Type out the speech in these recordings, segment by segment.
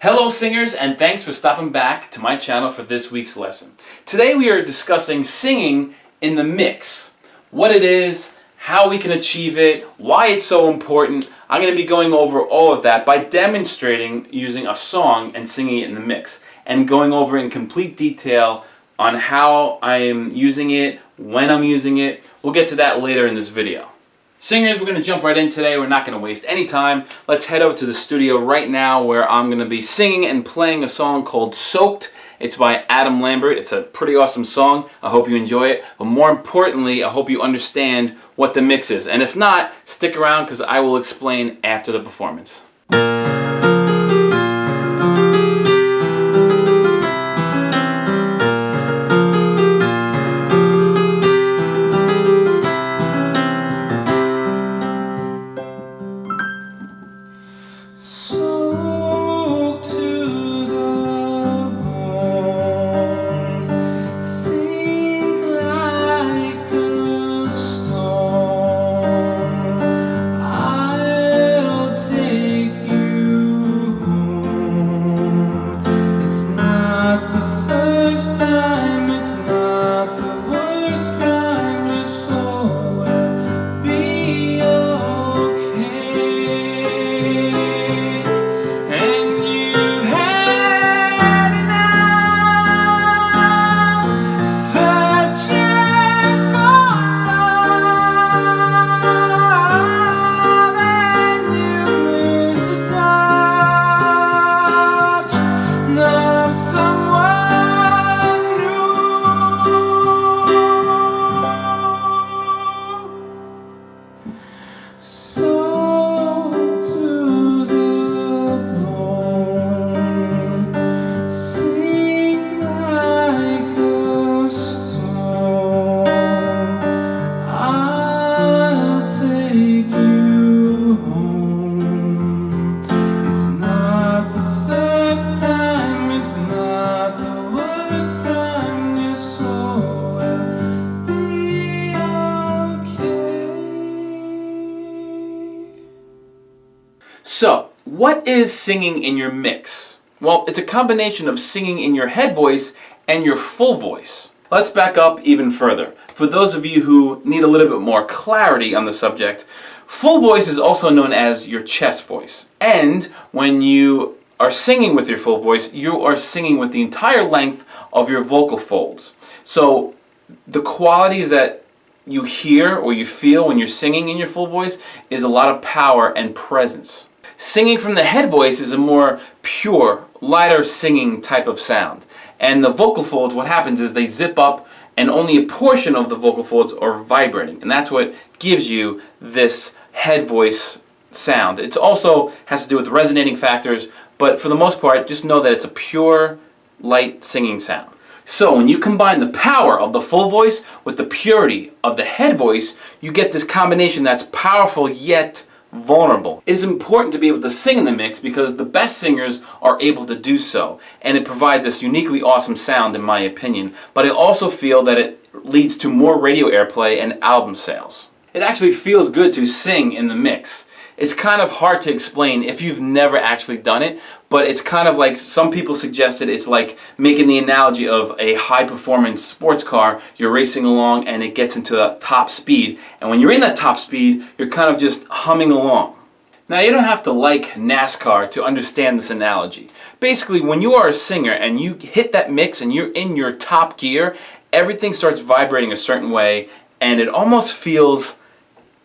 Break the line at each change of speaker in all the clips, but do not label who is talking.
Hello singers, and thanks for stopping back to my channel for this week's lesson. Today we are discussing singing in the mix. What it is, how we can achieve it, why it's so important. I'm going to be going over all of that by demonstrating using a song and singing it in the mix, and going over in complete detail on how I am using it, when I'm using it. We'll get to that later in this video. Singers, we're going to jump right in today. We're not going to waste any time. Let's head over to the studio right now where I'm going to be singing and playing a song called Soaked. It's by Adam Lambert. It's a pretty awesome song. I hope you enjoy it. But more importantly, I hope you understand what the mix is. And if not, stick around because I will explain after the performance.
Soaked to the bone, sink like a stone. I'll take you home. It's not the first time, it's not the worst crime. Your soul will be okay. Soaked to the bone, sink like a stone. I'll take you home. It's not the first time, it's not the worst crime. Your soul will be okay.
So, what is singing in your mix? Well, it's a combination of singing in your head voice and your full voice. Let's back up even further. For those of you who need a little bit more clarity on the subject, full voice is also known as your chest voice. And when you are singing with your full voice, you are singing with the entire length of your vocal folds. So the qualities that you hear or you feel when you're singing in your full voice is a lot of power and presence. Singing from the head voice is a more pure, lighter singing type of sound. And the vocal folds, what happens is they zip up and only a portion of the vocal folds are vibrating. And that's what gives you this head voice sound. It also has to do with resonating factors, but for the most part, just know that it's a pure, light singing sound. So when you combine the power of the full voice with the purity of the head voice, you get this combination that's powerful yet vulnerable. It is important to be able to sing in the mix because the best singers are able to do so, and it provides this uniquely awesome sound in my opinion. But I also feel that it leads to more radio airplay and album sales. It actually feels good to sing in the mix. It's kind of hard to explain if you've never actually done it, but it's kind of like some people suggested it's like making the analogy of a high-performance sports car. You're racing along and it gets into the top speed, and when you're in that top speed, you're kind of just humming along. Now, you don't have to like NASCAR to understand this analogy. Basically, when you are a singer and you hit that mix and you're in your top gear, everything starts vibrating a certain way, and it almost feels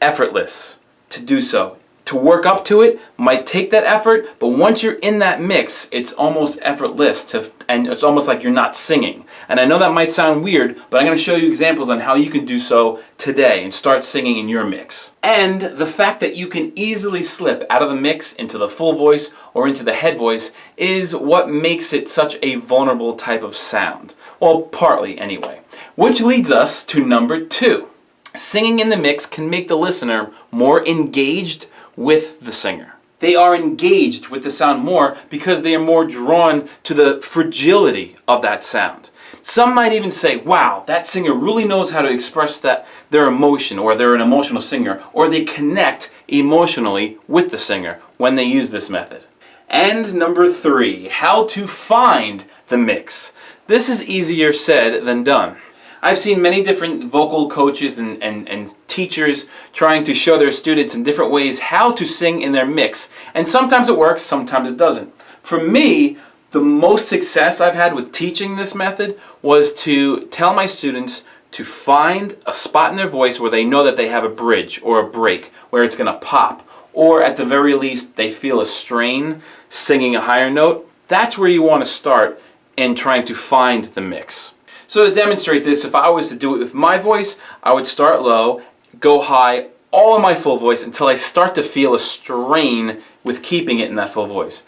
effortless to do so. To work up to it might take that effort, but once you're in that mix, it's almost effortless and it's almost like you're not singing. And I know that might sound weird, but I'm going to show you examples on how you can do so today and start singing in your mix. And the fact that you can easily slip out of the mix into the full voice or into the head voice is what makes it such a vulnerable type of sound. Well, partly anyway. Which leads us to number 2. Singing in the mix can make the listener more engaged with the singer. They are engaged with the sound more because they are more drawn to the fragility of that sound. Some might even say, wow, that singer really knows how to express their emotion, or they're an emotional singer, or they connect emotionally with the singer when they use this method. And number 3, how to find the mix. This is easier said than done. I've seen many different vocal coaches and teachers trying to show their students in different ways how to sing in their mix. And sometimes it works, sometimes it doesn't. For me, the most success I've had with teaching this method was to tell my students to find a spot in their voice where they know that they have a bridge or a break, where it's going to pop. Or at the very least, they feel a strain singing a higher note. That's where you want to start in trying to find the mix. So to demonstrate this, if I was to do it with my voice, I would start low, go high, all in my full voice until I start to feel a strain with keeping it in that full voice.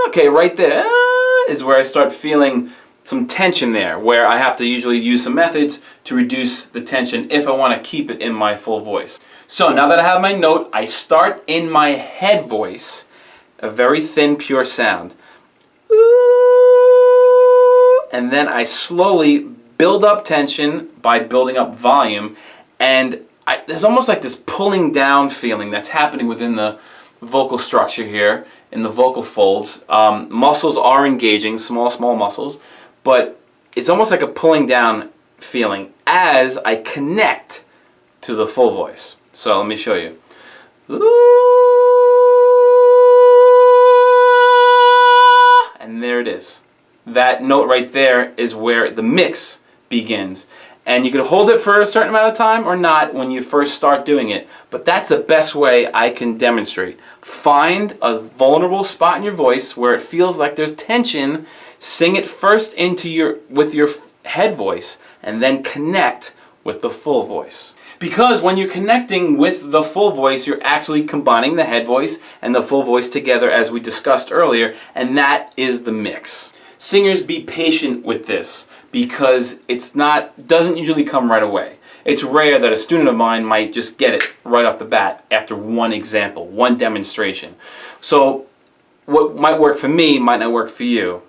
Okay, right there is where I start feeling some tension there, where I have to usually use some methods to reduce the tension if I want to keep it in my full voice. So now that I have my note, I start in my head voice, a very thin, pure sound. And then I slowly build up tension by building up volume, and there's almost like this pulling down feeling that's happening within the vocal structure here, in the vocal folds. Muscles are engaging, small muscles, but it's almost like a pulling down feeling as I connect to the full voice. So let me show you. And there it is. That note right there is where the mix begins. And you can hold it for a certain amount of time or not when you first start doing it. But that's the best way I can demonstrate. Find a vulnerable spot in your voice where it feels like there's tension. Sing it first with your head voice and then connect with the full voice. Because when you're connecting with the full voice, you're actually combining the head voice and the full voice together as we discussed earlier, and that is the mix. Singers, be patient with this because doesn't usually come right away. It's rare that a student of mine might just get it right off the bat after one example, one demonstration. So what might work for me might not work for you.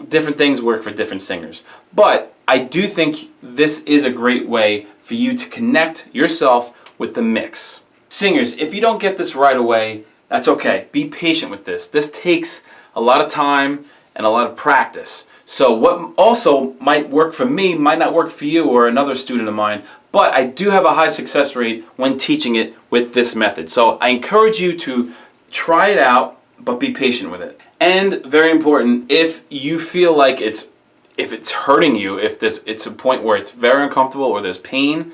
Different things work for different singers. But I do think this is a great way for you to connect yourself with the mix. Singers, if you don't get this right away, that's okay. Be patient with this. This takes a lot of time and a lot of practice. So what also might work for me might not work for you or another student of mine, but I do have a high success rate when teaching it with this method. So I encourage you to try it out, but be patient with it. And very important, if you feel like if it's hurting you, it's a point where it's very uncomfortable or there's pain,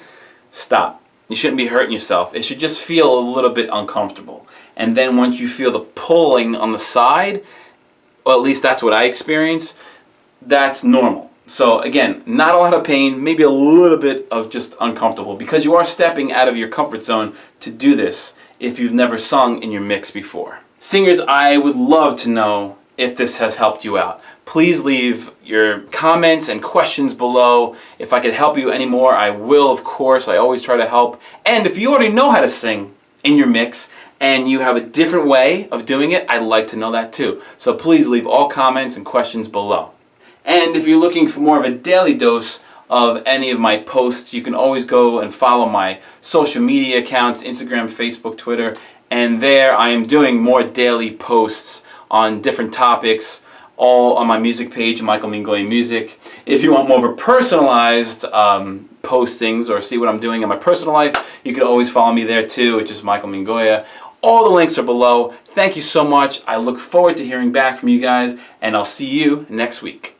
stop. You shouldn't be hurting yourself. It should just feel a little bit uncomfortable. And then once you feel the pulling on the side, or at least that's what I experience, that's normal. So again, not a lot of pain, maybe a little bit of just uncomfortable because you are stepping out of your comfort zone to do this if you've never sung in your mix before. Singers, I would love to know if this has helped you out. Please leave your comments and questions below. If I could help you anymore, I will, of course. I always try to help. And if you already know how to sing in your mix and you have a different way of doing it, I'd like to know that too. So please leave all comments and questions below. And if you're looking for more of a daily dose of any of my posts, you can always go and follow my social media accounts, Instagram, Facebook, Twitter, and there I am doing more daily posts on different topics, all on my music page, michaelmingoiamusic. If you want more of a personalized postings or see what I'm doing in my personal life, you can always follow me there too, which is Michael Mingoia. All the links are below. Thank you so much. I look forward to hearing back from you guys, and I'll see you next week.